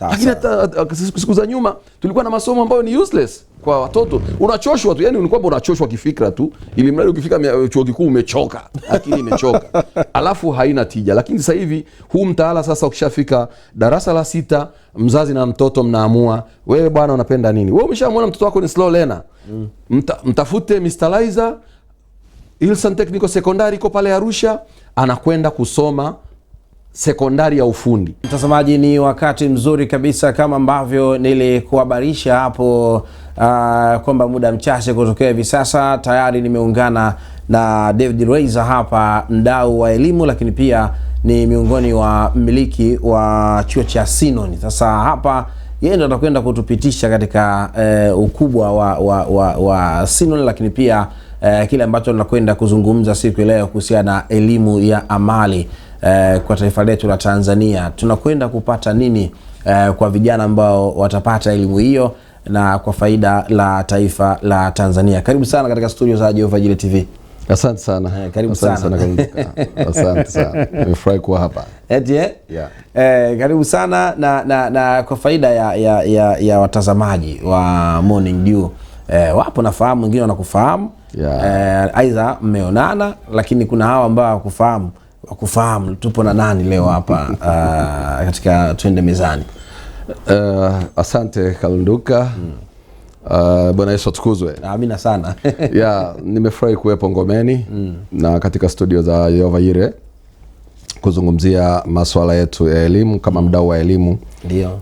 Lakini hata siku za nyuma tulikuwa na masomo ambayo ni useless kwa watoto. Unachoshwa tu, yani ni kwamba unachoshwa kifikra tu, ili mradi ukifika chuo kikuu umechoka, akili imechoka. Alafu haina tija. Lakini sasa hivi huu mtaala sasa, ukishafika darasa la 6, mzazi na mtoto mnaamua, wewe bwana unapenda nini? Wewe umeshamwona mtoto wako ni slow learner. Mtafute Mr. Liza, Ilsan Technical Secondary iko pale Arusha, anakwenda kusoma sekondari ya ufundi. Mtazamaji, ni wakati mzuri kabisa kama ambavyo nilikuhabarisha hapo kwamba muda mchache kutokea hivi sasa tayari nimeungana na David Reiza hapa, mdau wa elimu, lakini pia ni miongoni wa mmiliki wa chuo cha Sinon. Sasa hapa yeye ndo atakwenda kutupitisha katika ukubwa wa Sinon, lakini pia kile ambacho tunakwenda kuzungumza siku leo kuhusiana na elimu ya amali kwa taifa letu la Tanzania. Tunakwenda kupata nini kwa vijana ambao watapata elimu hiyo na kwa faida la taifa la Tanzania. Karibu sana katika studio za Jehova Jire TV. Asante sana. Karibu sana. Asante sana. Nimefurahi kuwa hapa. Yeah. Karibu sana na kwa faida ya watazamaji wa Morning Dew. Wapo nafahamu, wengine wanakufahamu. Yeah. Aidha mmeonana, lakini kuna hawa ambao wakufahamu tupo na nani leo hapa katika Twende Mezani. Asante Kalunduka. Bwana Yesu atukuzwe. Amina sana. Nimefurahi kuwepo Ngomeni na katika studio za Jehova Jire kuzungumzia masuala yetu ya elimu kama mdau wa elimu. Ndio.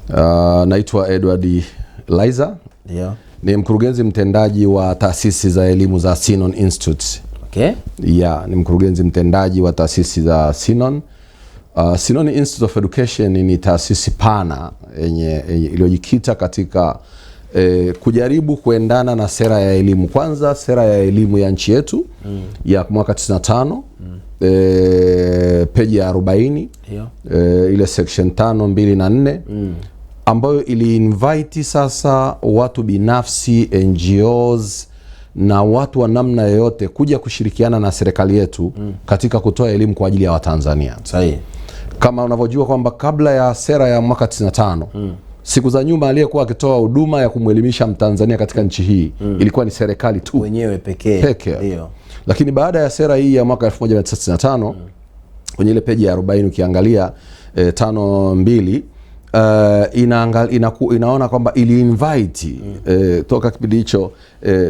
Naitwa Edward Liza. Ndio. Ni mkurugenzi mtendaji wa taasisi za elimu za Sinon Institute. Okay. Ni mkurugenzi mtendaji wa taasisi za Sinon. Sinon Institute of Education ni taasisi pana iliyojikita katika kujaribu kuendana na sera ya elimu. Kwanza sera ya elimu ya nchi yetu ya mwaka 95, peji ya 40, ile section 5, 2 na 4, ambayo ili-invite sasa watu binafsi, NGOs na watu wa namna yoyote kuja kushirikiana na serikali yetu katika kutoa elimu kwa ajili ya Watanzania. Sahihi. Kama unavyojua kwamba kabla ya sera ya mwaka 95, siku za nyuma aliyekuwa akitoa huduma ya kumwelimisha Mtanzania katika nchi hii ilikuwa ni serikali tu wenyewe pekee. Ndio. Lakini baada ya sera hii ya mwaka 1995 kwenye ile peji ya 40 ukiangalia 5.2 inaona kwamba ili-invite toka kipindi hicho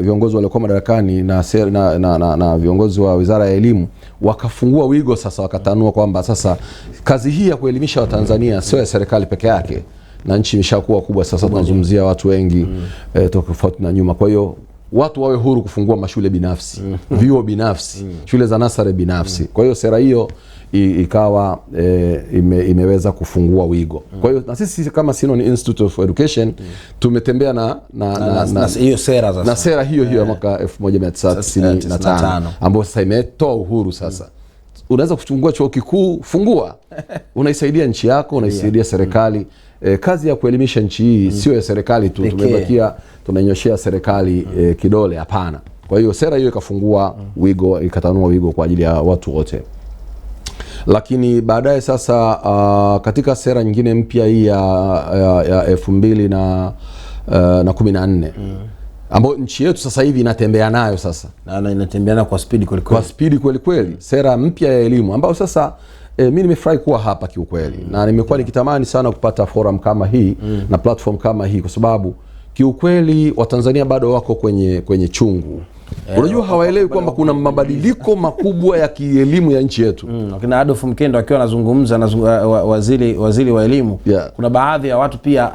viongozi waliokuwa madarakani na viongozi wa Wizara ya Elimu wakafungua wigo sasa, wakatanua kwamba sasa kazi hii ya kuelimisha Watanzania sio ya serikali peke yake, na nchi imeshakuwa kubwa sasa, tunazungumzia watu wengi tofauti na nyuma. Kwa hiyo watu wawe huru kufungua mashule binafsi, vyuo binafsi, shule za nasari binafsi. Kwa hiyo sera hiyo ikawa imeweza kufungua wigo. Kwa hiyo na sisi kama Sinon Institute of Education tumetembea na hiyo sera sasa. Na sera hiyo ya mwaka 1995 ambayo sasa imetoa uhuru sasa. Unaweza kufungua chuo kikuu, fungua. Unaisaidia nchi yako, unaisaidia serikali. Kazi ya kuelimisha nchi hii sio ya serikali tu. Tumebakia tunanyoshia serikali kidole, hapana. Kwa hiyo sera hiyo ikafungua wigo, ikatanua wigo kwa ajili ya watu wote. Lakini baadaye sasa katika sera nyingine mpya hii ya 2014 ambayo nchi yetu sasa hivi inatembea nayo sasa. Na inatembea kwa speed kweli kweli. Kwa speed kweli kweli. Sera mpya ya elimu ambayo sasa mimi nimefurahi kuwa hapa kiukweli. Na nimekuwa nikitamani sana kupata forum kama hii na platform kama hii, kwa sababu kiukweli Watanzania bado wako kwenye chungu. Unajua hawaelewi kwamba kuna mabadiliko makubwa ya kielimu ya nchi yetu. Kina Adolf Mkendo akiwa anazungumza na waziri wa elimu, kuna baadhi ya watu pia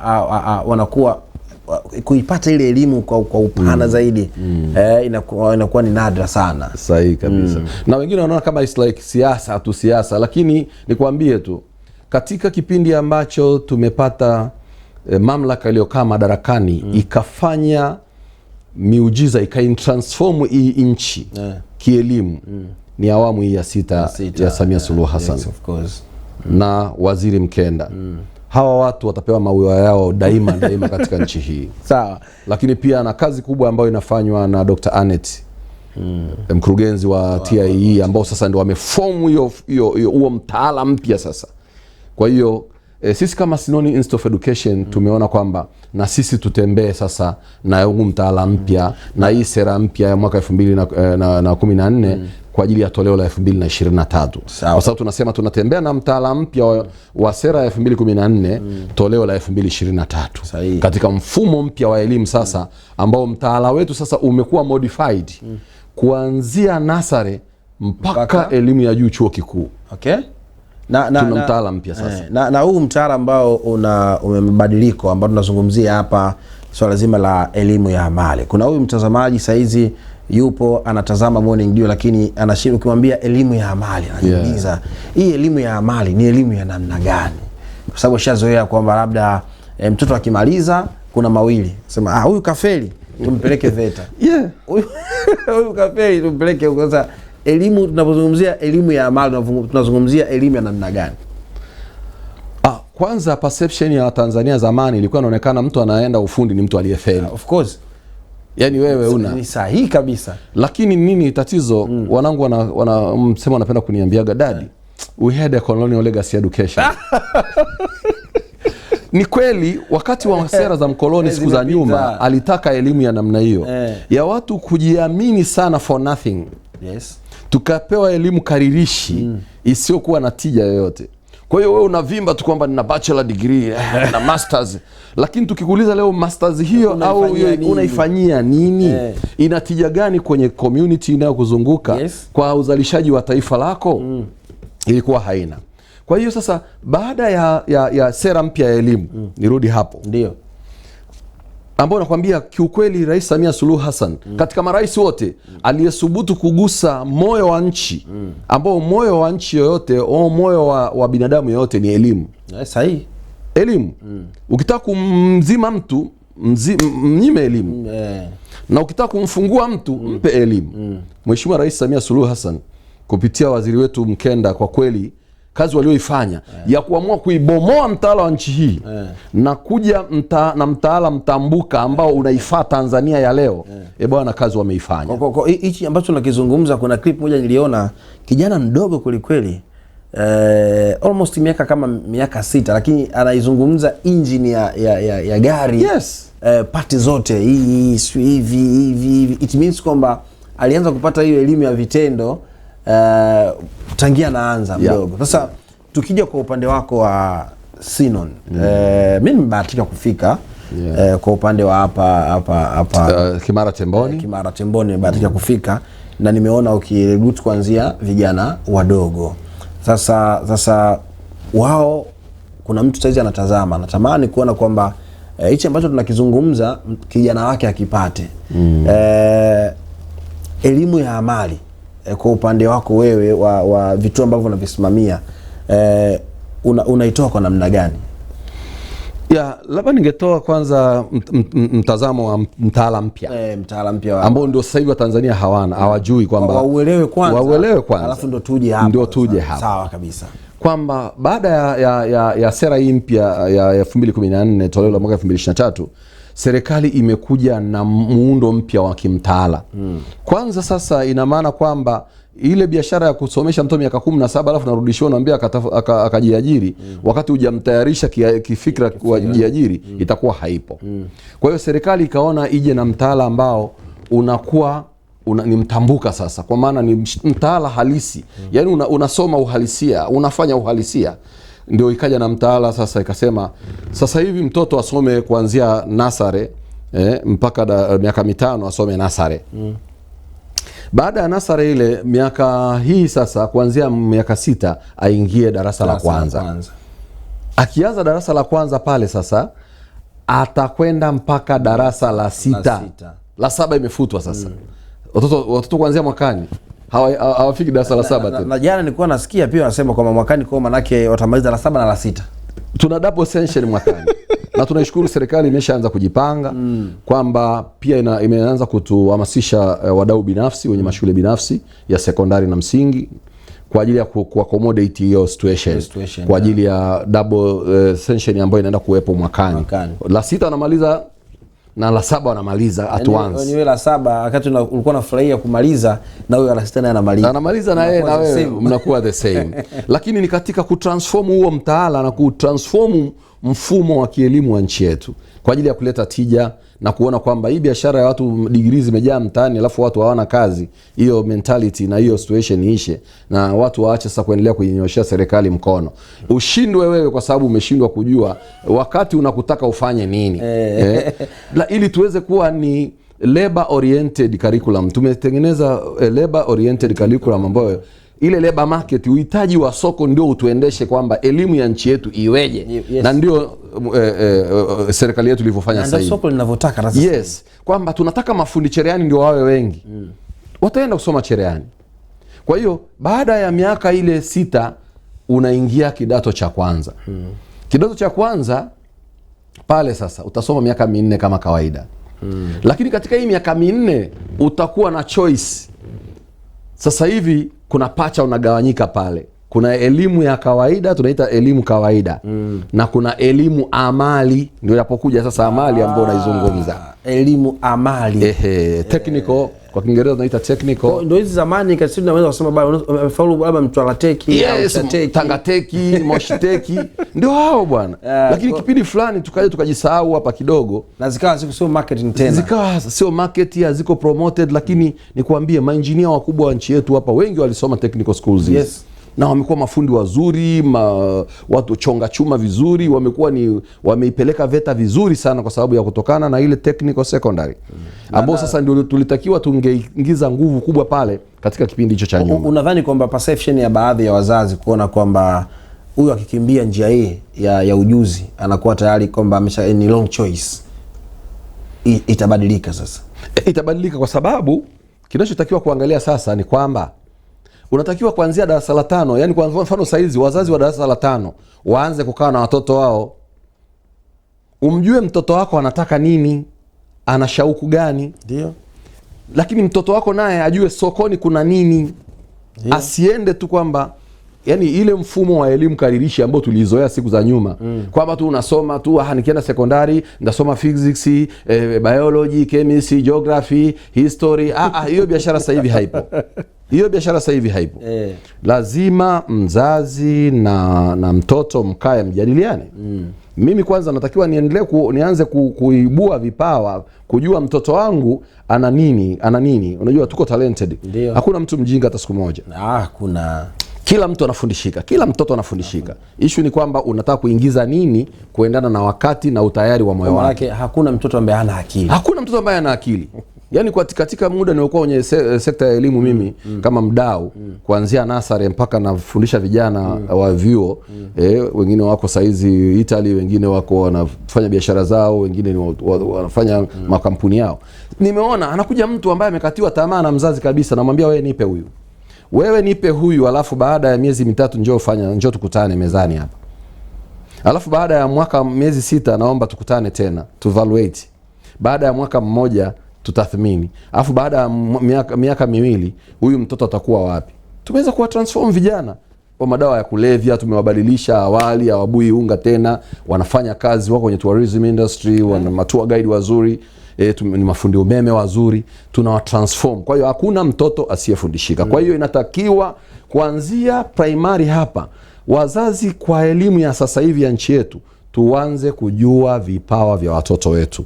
wanakuwa kuipata ile elimu kwa upana zaidi inakuwa ni nadra sana. Sahihi kabisa. Na wengine wanaona kama it's like siasa, lakini nikwambie tu katika kipindi ambacho tumepata mamlaka iliyokaa madarakani ikafanya miujiza, ikaintransform hii nchi kielimu, ni awamu hii ya sita ya Samia Suluhu Hassan. Yes, of course. Na Waziri Mkenda. Hawa watu watapewa maua yao daima katika nchi hii. Sawa. Lakini pia na kazi kubwa ambayo inafanywa na Dr. Anet, mkurugenzi wa TIE, ambao sasa ndio wameform huo mtaala mpya sasa. Kwa hiyo sisi kama Sinoni Institute of Education tumeona kwamba na sisi tutembee sasa na huu mtaala mpya na hii sera mpya ya mwaka 2014 kwa ajili ya toleo la 2023. Kwa sababu tunasema tunatembea na mtaala mpya wa sera ya 2014 toleo la 2023. Katika mfumo mpya wa elimu sasa ambao mtaala wetu sasa umekuwa modified kuanzia nasare mpaka elimu ya juu chuo kikuu. Okay. Tuna mtaala mpya sasa. Na huu mtaala ambao umebadiliko ambao tunazungumzia hapa swala zima la elimu ya amali. Kuna huyu mtazamaji saizi yupo anatazama Morning Dew lakini anashindwa ukimwambia elimu ya amali anajiuliza hii elimu ya amali ni elimu ya namna gani? Kwa sababu shazoea kwamba labda mtoto akimaliza kuna mawili. Sema huyu kafeli tumpeleke VETA. Huyu kafeli tumpeleke huko. Sasa elimu tunapozungumzia elimu ya amali tunazungumzia elimu ya namna gani? Kwanza perception ya Tanzania zamani ilikuwa inaonekana mtu anaenda ufundi ni mtu aliyefeli. Of course. Yaani wewe ni sahihi kabisa. Lakini nini tatizo? Wanangu wanasema wanapenda kuniambiaga daddy, we had a colonial legacy education. Ni kweli wakati wa sera za mkoloni siku za nyuma alitaka elimu ya namna hiyo ya watu kujiamini sana for nothing. Yes. Tukapewa elimu karirishi isiyokuwa na tija yoyote. Kwa hiyo wewe unavimba tu kwamba nina bachelor degree na masters, lakini tukikuuliza leo masters hiyo au unaifanyia nini? Ina tija gani kwenye community inayokuzunguka? Kwa uzalishaji wa taifa lako? Ilikuwa haina. Kwa hiyo sasa baada ya sera mpya ya elimu, nirudi hapo. Ndio. Ambao nakwambia kiukweli Rais Samia Suluhu Hassan katika marais wote aliyesubutu kugusa moyo wa nchi, ambao moyo wa nchi yoyote au moyo wa binadamu yoyote ni elimu. Sahihi. Elimu. Ukitaka kumzima mtu mnyime elimu. Na ukitaka kumfungua mtu mpe elimu. Mheshimiwa Rais Samia Suluhu Hassan kupitia waziri wetu Mkenda, kwa kweli kazi walioifanya ya kuamua kuibomoa mtaala wa nchi hii na kuja na mtaala mtambuka ambao unaifaa Tanzania ya leo, bwana, kazi wameifanya. Hichi ambacho nakizungumza, kuna clip moja niliona kijana mdogo kweli almost miaka 6, lakini anaizungumza engine ya gari. Pati zote hivi. It means kwamba alianza kupata hiyo elimu ya vitendo tangia naanza mdogo. Sasa tukija kwa upande wako wa Sinon, mimi nimebahatika kufika kwa upande wa hapa Kimara Temboni. Kimara Temboni nimebahatika kufika na nimeona ukirecruit kuanzia vijana wadogo. Sasa wao, kuna mtu saizi anatazama, natamani kuona kwamba hichi ambacho tunakizungumza kijana wake akipate elimu ya amali. Kwa upande wako wewe wa vitu ambavyo unavisimamia, unaitoa kwa namna gani? Labda ningetoa kwanza mtazamo wa mtaala mpya. Mtaala mpya ambao ndio sasa hivi wa Tanzania hawajui kwamba wauelewe kwanza. Alafu ndio tuje hapa. Sawa kabisa. Kwamba baada ya sera hii mpya ya 2014 toleo la mwaka 2023, serikali imekuja na muundo mpya wa kimtaala. Kwanza sasa ina maana kwamba ile biashara ya kusomesha mtoto miaka 17 alafu narudishiwa naambia akajiajiri wakati hujamtayarisha kifikra kujiajiri, itakuwa haipo. Kwa hiyo serikali ikaona ije na mtaala ambao unakuwa ni mtambuka sasa, kwa maana ni mtaala halisi. Yaani unasoma uhalisia, unafanya uhalisia. Ndio ikaja na mtaala sasa, ikasema sasa hivi mtoto asome kuanzia nasare mpaka miaka 5 asome nasare. Baada ya nasare ile miaka hii sasa kuanzia miaka 6 aingie darasa la kwanza. Akianza darasa la kwanza pale sasa atakwenda mpaka darasa la 6. La 7 imefutwa sasa. Watoto kuanzia mwakani hawafiki darasa la 7 tena. Na jana nilikuwa nasikia pia wanasema kwamba mwakani kwa manake watamaliza la 7 na la 6. Tuna double sanction mwakani. Na tunaishukuru serikali imeshaanza kujipanga kwamba pia imeanza kutuhamasisha wadau binafsi wenye mashule binafsi ya sekondari na msingi kwa ajili ya kuaccommodate hiyo situation kwa ajili ya double sanction ambayo inaenda kuwepo mwakani. La 6 anamaliza na la 7 wanamaliza at once. Ni wewe la 7 wakati ulikuwa unafurahia kumaliza, na wewe la 6 naye anamaliza na yeye na wewe mnakuwa the same. Lakini ni katika kutransform huo mtaala na kutransform mfumo wa kielimu wa nchi yetu kwa ajili ya kuleta tija na kuona kwamba hii biashara ya watu degree zimejaa mtaani alafu watu hawana kazi, hiyo mentality na hiyo situation iishe, na watu waache sasa kuendelea kuinyoshia serikali mkono. Ushindwe wewe kwa sababu umeshindwa kujua wakati unakutaka ufanye nini. Ili tuweze kuwa ni labor oriented curriculum. Tumetengeneza labor oriented curriculum ambayo ile labor market, uhitaji wa soko ndio utuendeshe kwamba elimu ya nchi yetu iweje. Yes. Na ndio serikali yetu ilivyofanya sasa hivi. Ndio soko linavyotaka sasa. Yes, kwamba tunataka mafundi cherehani ndio wawe wengi. Wataenda kusoma cherehani. Kwa hiyo baada ya miaka ile 6 unaingia kidato cha kwanza. Kidato cha kwanza pale sasa utasoma miaka 4 kama kawaida. Lakini katika hii miaka 4 utakuwa na choice. Sasa hivi kuna pacha unagawanyika pale. Kuna elimu ya kawaida, tunaita elimu kawaida. Na kuna elimu amali, ndio inapokuja sasa amali ambayo unaizungumza. Elimu amali. Technical, kwa Kiingereza tunaita technical. Ndio hizi zamani kasi tunaweza kusema baba amefaulu labda Mtwara Teki au Teki, Tanga Teki, Moshi Teki. Ndio hao bwana. Lakini kipindi fulani tukaje tukajisahau hapa kidogo na zikawa sio marketing tena. Zikawa sio market, haziko promoted, lakini nikwambie maengineer wakubwa wa nchi yetu hapa wengi walisoma technical schools. Yes. Na wamekuwa mafundi wazuri, watu chonga chuma vizuri, wameipeleka VETA vizuri sana kwa sababu ya kutokana na ile technical secondary. Ambao sasa ndio tulitakiwa tungeingiza nguvu kubwa pale katika kipindi hicho cha nyuma. Unadhani kwamba perception ya baadhi ya wazazi kuona kwamba huyu akikimbia njia hii ya ujuzi anakuwa tayari kwamba ni long choice itabadilika sasa? Itabadilika kwa sababu kinachotakiwa kuangalia sasa ni kwamba unatakiwa kuanzia darasa la 5, yani kwa mfano saizi wazazi wa darasa la 5 waanze kukaa na watoto wao. Umjue mtoto wako anataka nini, ana shauku gani. Ndio. Lakini mtoto wako naye ajue sokoni kuna nini. Dio. Asiende tu kwamba yani ile mfumo wa elimu karirishi ambao tulizoea siku za nyuma kwamba tu unasoma tu nikienda sekondari ndasoma physics, biology, chemistry, geography, history. Hiyo biashara sasa hivi haipo. Hiyo biashara sasa hivi haipo. Lazima mzazi na mtoto mkae mjadiliane. Mimi kwanza natakiwa nianze kuibua vipawa, kujua mtoto wangu ana nini. Unajua tuko talented. Ndiyo. Hakuna mtu mjinga hata siku moja. Kuna kila mtu anafundishika, kila mtoto anafundishika. Issue ni kwamba unataka kuingiza nini kuendana na wakati na utayari wa moyo wake. Hakuna mtoto ambaye hana akili. Hakuna mtoto ambaye hana akili. Yaani katika muda nilikuwa kwenye sekta ya elimu mimi kama mdau kuanzia nasari mpaka nafundisha vijana wa vyuo, wengine wako saizi Italy, wengine wako wanafanya biashara zao, wengine wanafanya makampuni yao. Nimeona anakuja mtu ambaye amekatiwa tamaa na mzazi kabisa, namwambia wewe nipe huyu alafu baada ya miezi 3 njoo tukutane mezani hapa. Alafu baada ya miezi 6 naomba tukutane tena, to evaluate. Baada ya mwaka mmoja tutathmini. Alafu baada ya miaka 2 huyu mtoto atakuwa wapi? Tumeweza kuwa transform vijana wa madawa ya kulevya, tumewabadilisha. Awali hawabui unga tena, wanafanya kazi, wako kwenye tourism industry, wana tour guide wazuri, ni mafundi umeme wazuri, tunawatransform. Kwa hiyo hakuna mtoto asiyefundishika. Kwa hiyo inatakiwa kuanzia primary hapa, wazazi kwa elimu ya sasa hivi ya nchi yetu tuanze kujua vipawa vya watoto wetu.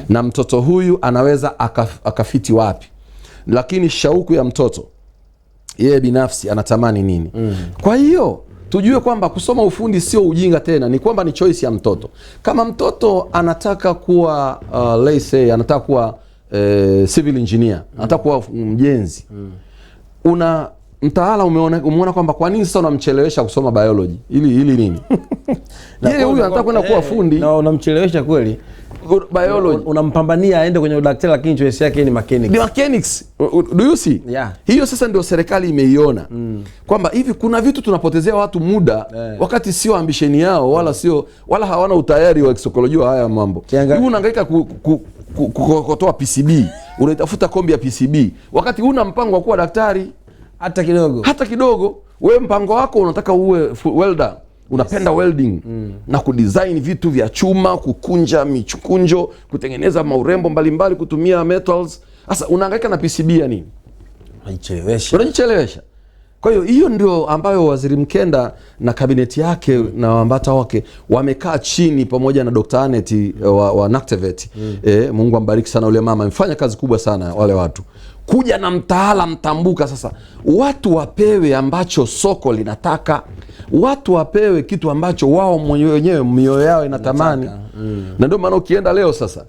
Na mtoto huyu anaweza akafiti wapi, lakini shauku ya mtoto yeye binafsi anatamani nini. Kwa hiyo tujue kwamba kusoma ufundi sio ujinga tena, ni kwamba ni choice ya mtoto. Kama mtoto anataka kuwa let's say anataka kuwa civil engineer, anataka kuwa mjenzi, una mtaala umeona kwamba kwa nini sasa unamchelewesha kusoma biology ili nini? Yeye huyu anataka kwenda kuwa fundi na unamchelewesha kweli biology, unampambania aende kwenye udaktari, lakini choice yake ni mechanics. Ni mechanics. Do you see? Yeah. Hiyo sasa ndio serikali imeiona kwamba hivi kuna vitu tunapotezea watu muda wakati sio ambition yao wala hawana utayari wa kisaikolojia haya mambo. Hivi unahangaika kutoa PCB, unaitafuta kombi ya PCB wakati huna mpango wa kuwa daktari hata kidogo. Wewe mpango wako unataka uwe welder, unapenda welding na kudesign vitu vya chuma, kukunja michukunjo, kutengeneza maurembo mbalimbali kutumia metals. Sasa unahangaika na PCB ya nini? Unajichelewesha. Kwa hiyo ndio ambayo Waziri Mkenda na kabineti yake na wambata wake wamekaa chini pamoja na Dr. Anet wa NACTVET. Mungu ambariki sana ule mama, amefanya kazi kubwa sana wale watu. Kuja na mtaala mtambuka sasa. Watu wapewe ambacho soko linataka. Watu wapewe kitu ambacho wao wenyewe mioyo yao inatamani. Na ndio maana ukienda leo sasa,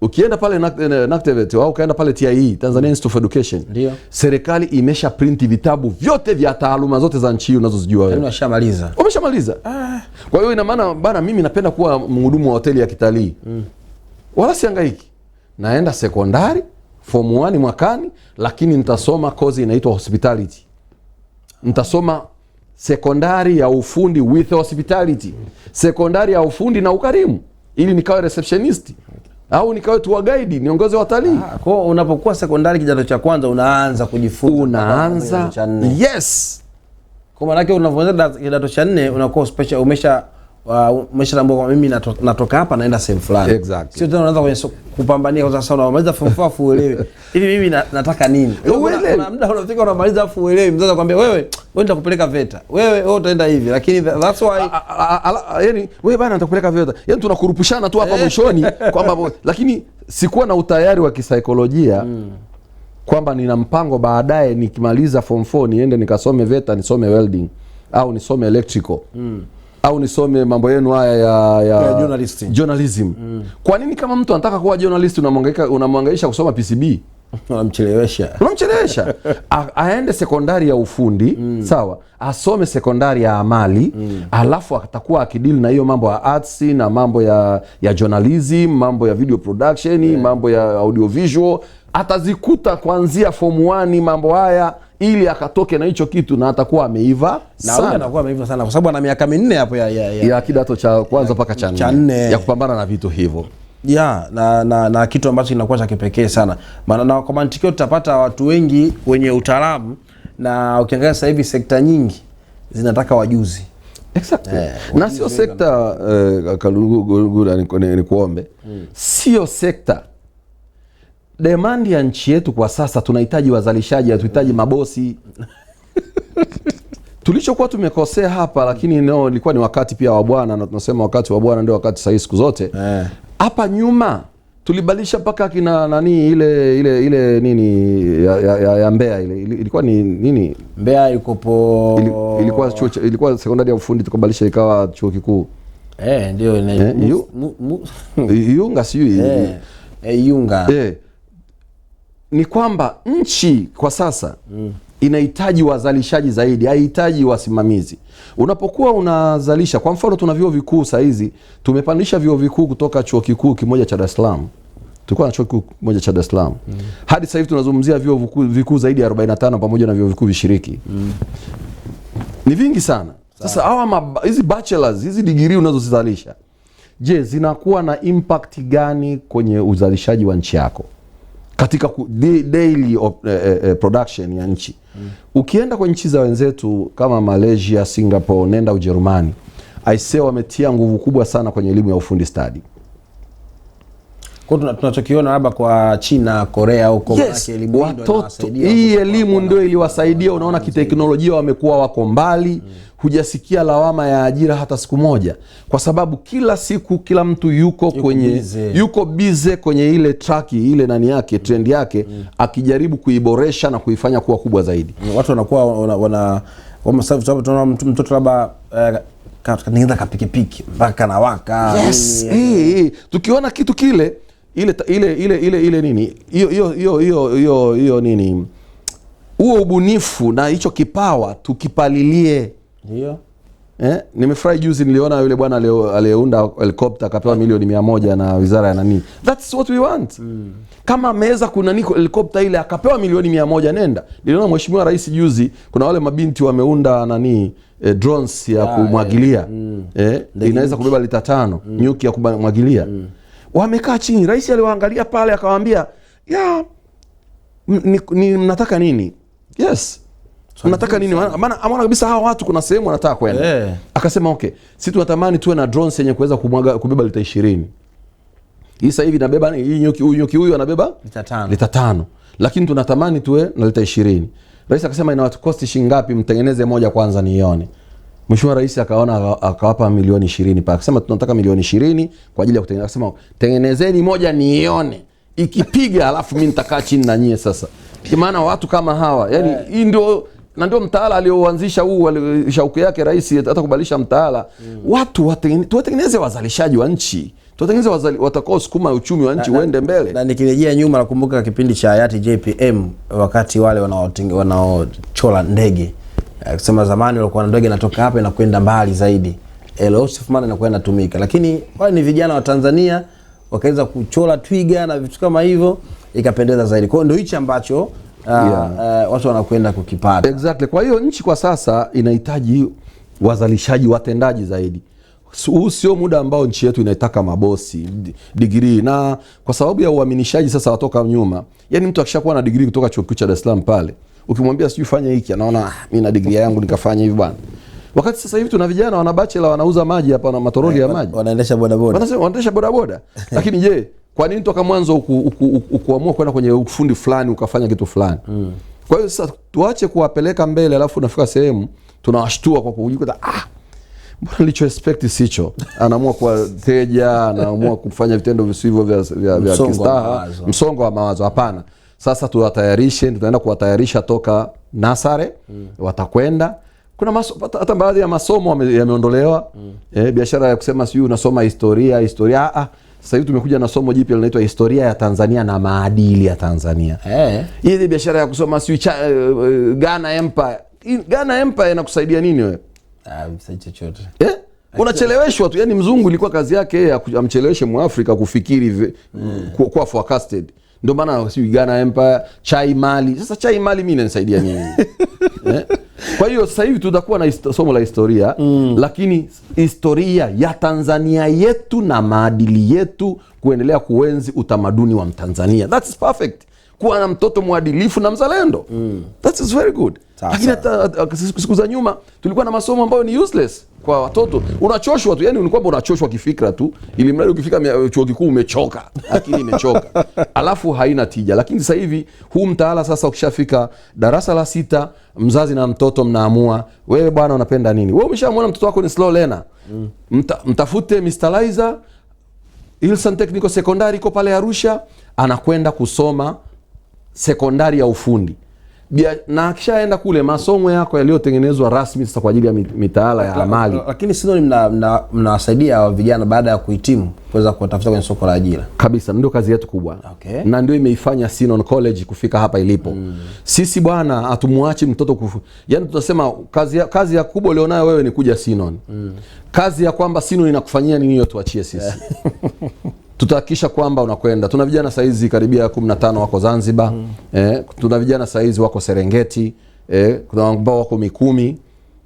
ukienda pale NACTVET au ukaenda pale TIE, Tanzania Institute of Education, serikali imesha print vitabu vyote vya taaluma zote za nchi unazozijua wewe. Wameshamaliza. Kwa hiyo ina maana bana, mimi napenda kuwa mhudumu wa hoteli ya kitalii. Wala sihangaiki. Naenda sekondari form 1 mwakani, lakini nitasoma kozi inaitwa hospitality. Nitasoma sekondari ya ufundi with hospitality, sekondari ya ufundi na ukarimu, ili nikawe receptionist au nikawe tour guide, niongoze watalii. Kwa hiyo unapokuwa sekondari kidato cha kwanza unaanza kujifunza, yes. Kwa maana yake unapoanza kidato cha 4 unakuwa special, umeshatambua kwa mimi natoka hapa naenda sehemu fulani. Exactly. Sio tena unaanza kwenye kupambania kwa sasa unamaliza form 4 uelewe. Hivi mimi nataka nini? Kuna muda unafika unamaliza afu uelewe, mzazi akwambia wewe nitakupeleka VETA. Wewe utaenda hivi, lakini that's why yani wewe bana nitakupeleka VETA. Yani tunakurupushana tu hapa mwishoni kwamba, lakini sikuwa na utayari wa kisaikolojia kwamba nina mpango baadaye nikimaliza form 4 niende nikasome VETA, nisome welding au nisome electrical. Au nisome mambo yenu haya ya journalism. Kwa nini kama mtu anataka kuwa journalist unamhangaisha kusoma PCB? Unamchelewesha. Aende sekondari ya ufundi, sawa, asome sekondari ya amali, alafu atakuwa akidili na hiyo mambo ya arts na mambo ya journalism, mambo ya video production, mambo ya audiovisual. Atazikuta kuanzia form 1 mambo haya, ili akatoke na hicho kitu na atakuwa ameiva sana. Na anakuwa ameiva sana kwa sababu ana miaka 4 hapo ya kidato cha kwanza mpaka cha 4 ya kupambana na vitu hivyo. Na kitu ambacho kinakuwa cha kipekee sana. Maana na kwa mantikio tutapata watu wengi wenye utaalamu, na ukiangalia sasa hivi sekta nyingi zinataka wajuzi. Exactly. Na sio sekta Kalugula ni kuombe. Sio sekta. Demand ya nchi yetu kwa sasa, tunahitaji wazalishaji, hatuhitaji mabosi. Tulichokuwa tumekosea hapa, lakini ilikuwa ni wakati pia wa Bwana, na tunasema wakati wa Bwana ndio wakati sahihi siku zote. Hapa nyuma tulibadilisha mpaka kina nani ile nini ya Mbeya ilikuwa ni nini? Mbeya ilikuwa ilikuwa sekondari ya ufundi, tukabadilisha ikawa chuo kikuu. Ndio Iunga sijui. Iunga. Ni kwamba nchi kwa sasa inahitaji wazalishaji zaidi, haihitaji wasimamizi. Unapokuwa unazalisha, kwa mfano tuna vyuo vikuu sasa hizi, tumepandisha vyuo vikuu kutoka chuo kikuu kimoja cha Dar es Salaam. Tulikuwa na chuo kikuu kimoja cha Dar es Salaam. Hadi sasa hivi tunazungumzia vyuo vikuu zaidi ya 45 pamoja na vyuo vikuu vishiriki. Ni vingi sana. Sasa hizi bachelors, hizi degree unazozizalisha, je, zinakuwa na impact gani kwenye uzalishaji wa nchi yako? Katika daily production ya nchi. Ukienda kwa nchi za wenzetu kama Malaysia, Singapore, nenda Ujerumani, aisee wametia nguvu kubwa sana kwenye elimu ya ufundi stadi. Kwa tunachokiona labda kwa China, Korea au kwa elimu watoto, hii elimu ndio iliwasaidia. Unaona kiteknolojia wamekuwa wako mbali. Hujasikia lawama ya ajira hata siku moja, kwa sababu kila siku kila mtu yuko busy kwenye ile track ile nani yake, trend yake, akijaribu kuiboresha na kuifanya kuwa kubwa zaidi. Watu wanakuwa kama sasa tunaona mtoto labda katengeneza kapikipiki mpaka na waka. Yes. Tukiona kitu kile ile nini hiyo nini, huo ubunifu na hicho kipawa tukipalilie. Ndio. Nimefurahi juzi niliona yule bwana aliyeunda helicopter akapewa milioni 100 na wizara ya nani. That's what we want. Kama ameweza kuna niko helicopter ile akapewa milioni 100, nenda. Niliona mheshimiwa rais juzi, kuna wale mabinti wameunda nani drones ya kumwagilia. Inaweza kubeba lita 5 nyuki ya kumwagilia. Wamekaa chini, rais aliwaangalia pale akawaambia, "Ya, ni mnataka nini?" Yes. Unataka nini? Maana ameona kabisa hawa watu kuna sehemu wanataka kwenda. Akasema okay, sisi tunatamani tuwe na drones yenye kuweza kubeba lita 20. Hii sasa hivi inabeba hii nyoki huyu anabeba lita 5. Lakini tunatamani tuwe na lita 20. Rais akasema ina watu cost shilingi ngapi, mtengeneze moja kwanza nione. Mheshimiwa Rais akaona akawapa milioni 20 pale. Akasema tunataka milioni 20 kwa ajili ya kutengeneza. Akasema tengenezeni moja nione. Ikipiga alafu mimi nitakaa chini na nyie sasa. Kwa maana watu kama hawa, yani hii ndio na ndio mtaala alioanzisha huu, shauku yake rais hata kubadilisha mtaala. Watu tuwatengeneze wazalishaji wa nchi. Tuwatengeneze watakao sukuma uchumi wa nchi uende mbele. Na nikirejea nyuma nakumbuka kipindi cha hayati JPM wakati wale wanaochola ndege. Akisema zamani walikuwa na ndege inatoka hapa na kwenda mbali zaidi. Joseph Mara inakuwa inatumika. Lakini wale ni vijana wa Tanzania wakaweza kuchola twiga na vitu kama hivyo, ikapendeza zaidi. Kwa hiyo ndio hichi ambacho watu wanakwenda kukipata. Exactly. Kwa hiyo nchi kwa sasa inahitaji wazalishaji watendaji zaidi. Huu sio muda ambao nchi yetu inaitaka mabosi, degree, na kwa sababu ya uaminishaji sasa watoka nyuma. Yaani mtu akishakuwa na degree kutoka chuo kikuu cha Dar es Salaam pale, ukimwambia sijui fanya hiki, anaona mimi na degree yangu nikafanya hivi bwana. Wakati sasa hivi tuna vijana wana bachelor wanauza maji hapa na matoroli ya maji. Wanaendesha bodaboda. Wanaendesha bodaboda. Lakini je, kwa nini toka mwanzo ukuamua kwenda kwenye ufundi fulani ukafanya kitu fulani? Kwa hiyo sasa tuache kuwapeleka mbele alafu nafika sehemu tunawashtua kwa kujikuta mbona nilicho expect sicho. Anaamua kuwa teja, anaamua kufanya vitendo visivyo vya kistaha, msongo wa mawazo. Hapana. Sasa tutaenda kuwatayarisha toka nasare, watakwenda. Kuna hata baadhi ya masomo yameondolewa. Biashara ya kusema sio unasoma historia. Sasa hivi tumekuja na somo jipya linaloitwa historia ya Tanzania na maadili ya Tanzania. Hii biashara ya kusoma sio Ghana Empire. Ghana Empire inakusaidia nini wewe? Msaidie chochote. Unacheleweshwa tu. Yaani mzungu ilikuwa kazi yake amcheleweshe Muafrika kufikiri kuwa forecasted. Ndio maana sio Ghana Empire, Chai Mali. Sasa Chai Mali mimi inanisaidia nini? Kwa hiyo sasa hivi tutakuwa na somo la historia, lakini historia ya Tanzania yetu na maadili yetu, kuendelea kuenzi utamaduni wa Mtanzania. That is perfect. Kuwa na mtoto mwadilifu na mzalendo. That is very good. Lakini siku za nyuma tulikuwa na masomo ambayo ni useless kwa watoto. Unachoshwa tu, yani ulikuwa unachoshwa kifikra tu, ili mradi ukifika chuo kikuu umechoka, akili imechoka. Alafu haina tija. Lakini sasa hivi huu mtaala sasa ukishafika darasa la 6, mzazi na mtoto mnaamua, wewe bwana unapenda nini? Wewe umeshamuona mtoto wako ni slow learner. Mtafute Mr. Liza, Ilsan Technical Secondary iko pale Arusha, anakwenda kusoma sekondari ya ufundi. Na akishaenda kule masomo yako yaliyotengenezwa rasmi sasa kwa ajili ya mitaala ya amali. Lakini sio mnawasaidia vijana baada ya kuhitimu kuweza kutafuta kwenye soko la ajira. Kabisa, ndio kazi yetu kubwa. Na ndio imeifanya Sinon College kufika hapa ilipo. Sisi bwana hatumuachi mtoto yaani tunasema kazi ya kubwa ulionayo wewe ni kuja Sinon. Kazi ya kwamba Sinon inakufanyia nini hiyo tuachie sisi. Tutahakikisha kwamba unakwenda. Tuna vijana saizi karibia 15 wako Zanzibar. Tuna vijana saizi wako Serengeti. Kuna ambao wako Mikumi.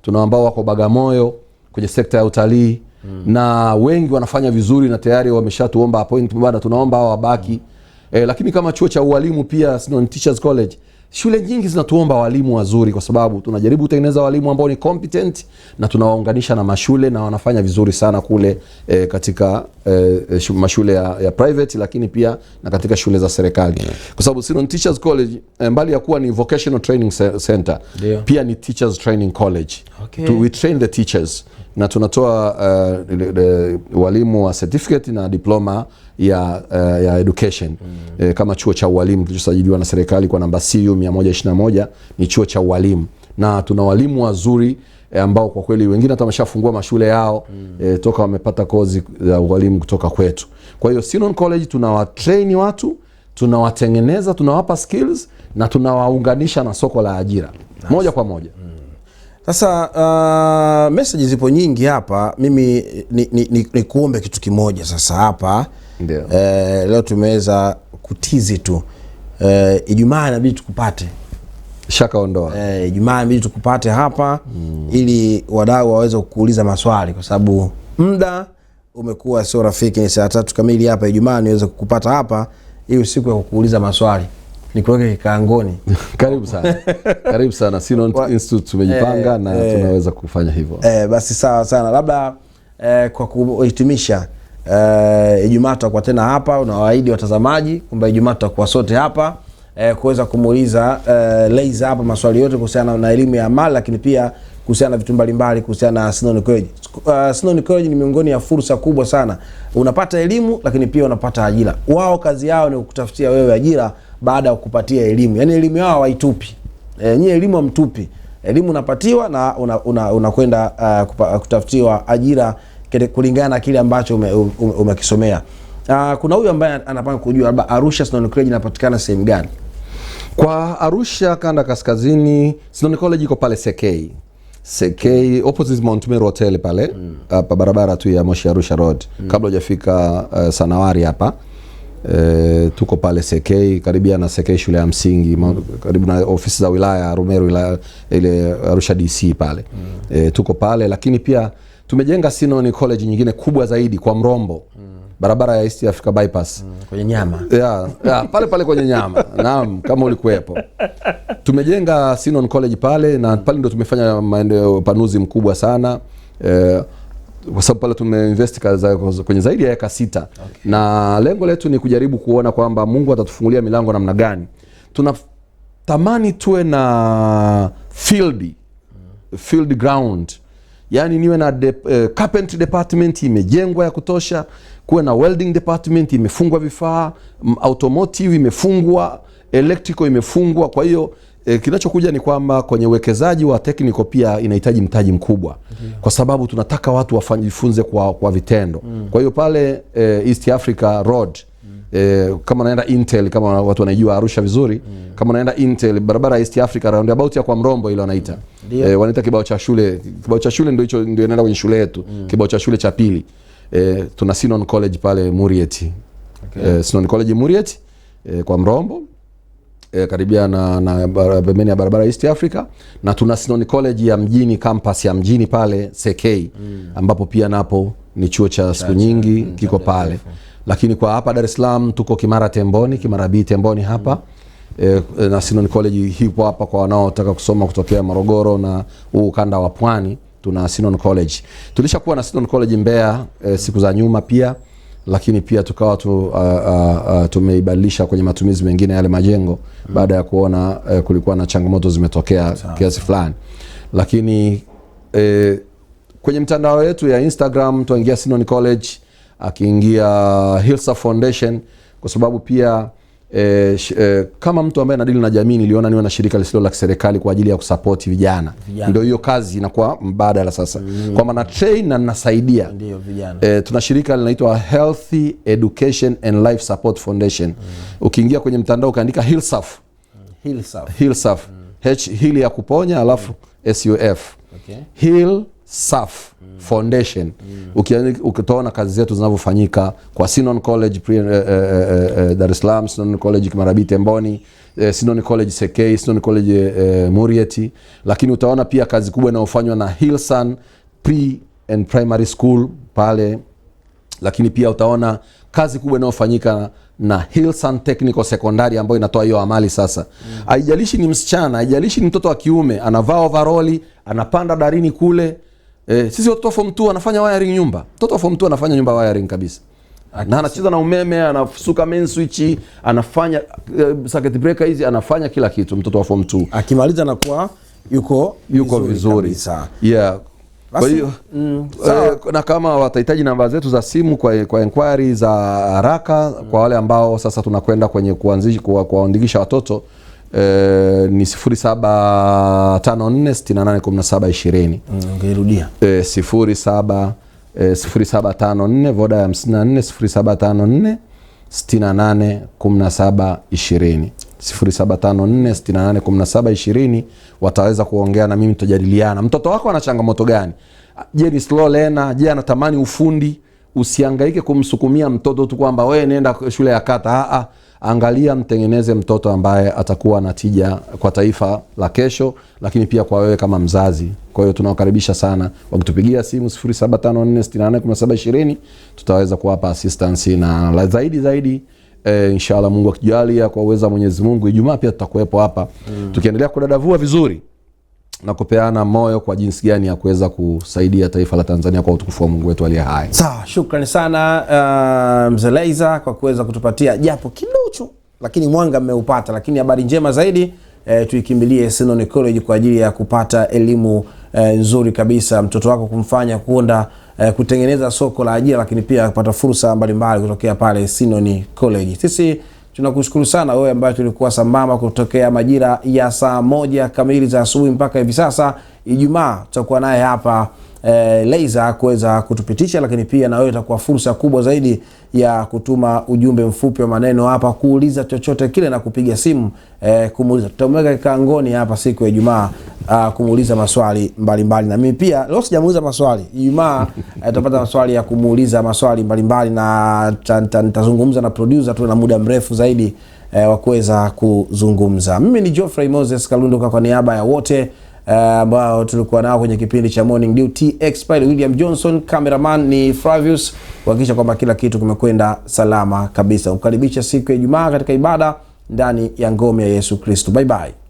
Tuna ambao wako Bagamoyo kwenye sekta ya utalii. Na wengi wanafanya vizuri na tayari wameshatuomba appointment, bado tunaomba hao wabaki. Lakini kama chuo cha ualimu pia Sinon Teachers College, shule nyingi zinatuomba walimu wazuri, kwa sababu tunajaribu kutengeneza walimu ambao ni competent na tunawaunganisha na mashule na wanafanya vizuri sana kule katika mashule ya private, lakini pia na katika shule za serikali. Kwa sababu Sinon Teachers College mbali ya kuwa ni vocational training center, pia ni teachers training college. We train the teachers na tunatoa walimu wa certificate na diploma ya education. Kama chuo cha ualimu kilichosajiliwa na serikali kwa namba CU 121 ni chuo cha ualimu, na tuna walimu wazuri ambao kwa kweli wengine hata wameshafungua mashule yao toka wamepata kozi za ualimu kutoka kwetu. Kwa hiyo Sinon College tunawatrain watu, tunawatengeneza, tunawapa skills na tunawaunganisha na soko la ajira moja kwa moja. Sasa message zipo nyingi hapa. Mimi ni kuombe kitu kimoja sasa hapa. Ndio. Leo tumeweza kutizi tu. Ijumaa inabidi tukupate. Shaka ondoa. Ijumaa inabidi tukupate hapa ili wadau waweze kukuuliza maswali, kwa sababu muda umekuwa sio rafiki. Ni saa 3 kamili hapa Ijumaa niweze kukupata hapa ili usiku ya kukuuliza maswali. nikuweke kikaangoni. Karibu sana. Karibu sana. Sinon Institute tumejipanga na tunaweza kufanya hivyo. Basi sawa sana. Labda kwa kuhitimisha, Ijumaa tutakuwa tena hapa, unawaahidi watazamaji kwamba Ijumaa tutakuwa sote hapa kuweza kumuuliza Laizer hapa maswali yote kuhusiana na elimu ya amali, lakini pia kuhusiana na vitu mbalimbali kuhusiana na Sinon College. Sinon College ni miongoni ya fursa kubwa sana. Unapata elimu lakini pia unapata ajira. Wao kazi yao ni kukutafutia wewe ajira baada ya kukupatia elimu. Yaani elimu yao haitupi. Nyie elimu hamtupi. Elimu unapatiwa na unakwenda kutafutiwa ajira kulingana na kile ambacho umekisomea. Kuna huyu ambaye anapanga kujua labda Arusha Sinon College inapatikana sehemu gani? Kwa Arusha kanda kaskazini, Sinon College iko pale Sekei opposite Mount Meru Hotel pale hapa barabara tu ya Moshi Arusha Road. Kabla hujafika Sanawari hapa tuko pale Sekei, karibia na Sekei shule ya msingi, karibu na ofisi za wilaya Rumeru, wilaya ile Arusha DC pale. Tuko pale, lakini pia tumejenga Sinon College nyingine kubwa zaidi kwa Mrombo. Barabara ya East Africa Bypass. Kwenye Nyama. Pale kwenye Nyama. Naam, kama ulikuwepo. Tumejenga Sinon College pale, na pale ndio tumefanya panuzi mkubwa sana. Kwa sababu pale tumeinvest kwenye zaidi ya eka 6. Na lengo letu ni kujaribu kuona kwamba Mungu atatufungulia milango namna gani. Tunatamani tuwe na field ground. Yaani niwe na carpentry department imejengwa ya kutosha, kuwe na welding department imefungwa vifaa, automotive imefungwa, electrical imefungwa. Kwa hiyo kinachokuja ni kwamba kwenye uwekezaji wa technical pia inahitaji mtaji mkubwa. Kwa sababu tunataka watu wajifunze kwa vitendo. Kwa hiyo pale East Africa Road, kama naenda Intel, kama watu wanajua Arusha vizuri, kama naenda Intel barabara East Africa roundabout ya kwa Mrombo ile wanaita. Wanaita kibao cha shule. Kibao cha shule ndio hicho, ndio inaenda kwenye shule yetu. Kibao cha shule cha pili. Tuna Sinon College pale Murieti. Sinon College Murieti kwa Mrombo. Karibia na pembeni ya barabara East Africa, na tuna Sinon College ya mjini, campus ya mjini pale Sekei, ambapo pia napo ni chuo cha siku nyingi kiko pale. Lakini kwa hapa Dar es Salaam tuko Kimara B Temboni hapa. Na Sinon College hipo hapa kwa wanaotaka kusoma kutokea Morogoro na ukanda wa Pwani, tuna Sinon College. Tulishakuwa na Sinon College Mbeya siku za nyuma pia, lakini pia tukawa tumeibadilisha kwenye matumizi mengine yale majengo baada ya kuona kulikuwa na changamoto zimetokea kiasi fulani. Lakini kwenye mtandao wetu ya Instagram tuingia Sinon College, akiingia Hillsaf Foundation, kwa sababu pia kama mtu ambaye anadili na jamii, niliona niwe na shirika lisilo la kiserikali kwa ajili ya kusupport vijana. Ndio hiyo kazi inakuwa mbadala sasa. Kwa maana train na nasaidia. Ndio vijana. Tuna shirika linaitwa Healthy Education and Life Support Foundation. Ukiingia kwenye mtandao ukaandika Hillsaf. Hillsaf. Heal ya kuponya alafu SUF. Hillsaf Foundation. Ukitaona kazi zetu zinavyofanyika kwa Sinon College Dar es Salaam, Sinon College Kimara B Temboni, Sinon College Sekei, Sinon College Murieti, lakini utaona pia kazi kubwa inayofanywa na Hillsan Pre and Primary School pale, lakini pia utaona kazi kubwa inayofanyika na Hillsan Technical Secondary ambayo inatoa hiyo amali sasa. Haijalishi ni msichana, haijalishi ni mtoto wa kiume, anavaa overall, anapanda darini kule. Sisi watoto form 2 anafanya wiring nyumba. Mtoto form 2 anafanya nyumba wiring kabisa. Na anacheza na umeme, anasuka main switch, anafanya circuit breaker hizi, anafanya kila kitu mtoto wa form 2. Akimaliza na kuwa yuko vizuri. Yeah. Kwa hiyo na kama watahitaji namba zetu za simu kwa inquiry za haraka, kwa wale ambao sasa tunakwenda kwenye kuandikisha watoto, ni 0754681720. Ungerudia. 0754 voda ya 54 0754681720. 0754681720. Wataweza kuongea na mimi, tutajadiliana. Mtoto wako ana changamoto gani? Je, ni slow learner? Je, anatamani ufundi? Usihangaike kumsukumia mtoto tu kwamba wewe nenda shule ya kata. Angalia, mtengeneze mtoto ambaye atakuwa na tija kwa taifa la kesho, lakini pia kwa wewe kama mzazi. Kwa hiyo tunawakaribisha sana, wakitupigia simu 0754681720 tutaweza kuwapa assistance, na zaidi inshallah Mungu akijalia kwa uwezo wa Mwenyezi Mungu, Ijumaa pia tutakuwepo hapa tukiendelea kudadavua vizuri na kupeana moyo kwa jinsi gani ya kuweza kusaidia taifa la Tanzania kwa utukufu wa Mungu wetu aliye hai. Sawa, shukrani sana Mzee Laizer kwa kuweza kutupatia japo kidogo, lakini mwanga mmeupata. Lakini habari njema zaidi, tuikimbilie Sinoni College kwa ajili ya kupata elimu nzuri kabisa, mtoto wako kumfanya kuenda kutengeneza soko la ajira, lakini pia kupata fursa mbalimbali kutokea pale Sinoni College. Sisi tunakushukuru sana wewe ambaye tulikuwa sambamba kutokea majira ya saa 1 kamili za asubuhi mpaka hivi sasa. Ijumaa tutakuwa naye hapa Laizer kuweza kutupitisha, lakini pia na wewe itakuwa fursa kubwa zaidi ya kutuma ujumbe mfupi wa maneno hapa, kuuliza chochote kile na kupiga simu kumuuliza. Tutamweka kikangoni hapa siku ya Ijumaa kumuuliza maswali mbalimbali. Na mimi pia leo sijamuuliza maswali. Ijumaa tutapata maswali ya kumuuliza maswali mbalimbali, na nitazungumza na producer tu na muda mrefu zaidi wa kuweza kuzungumza. Mimi ni Geoffrey Moses Kalundu kwa niaba ya wote ambao tulikuwa nao kwenye kipindi cha Morning Dew. TX pale William Johnson, cameraman ni Flavius, kuhakikisha kwamba kila kitu kimekwenda salama kabisa. Ukaribisha siku ya Ijumaa katika ibada ndani ya ngome ya Yesu Kristo. Bye bye.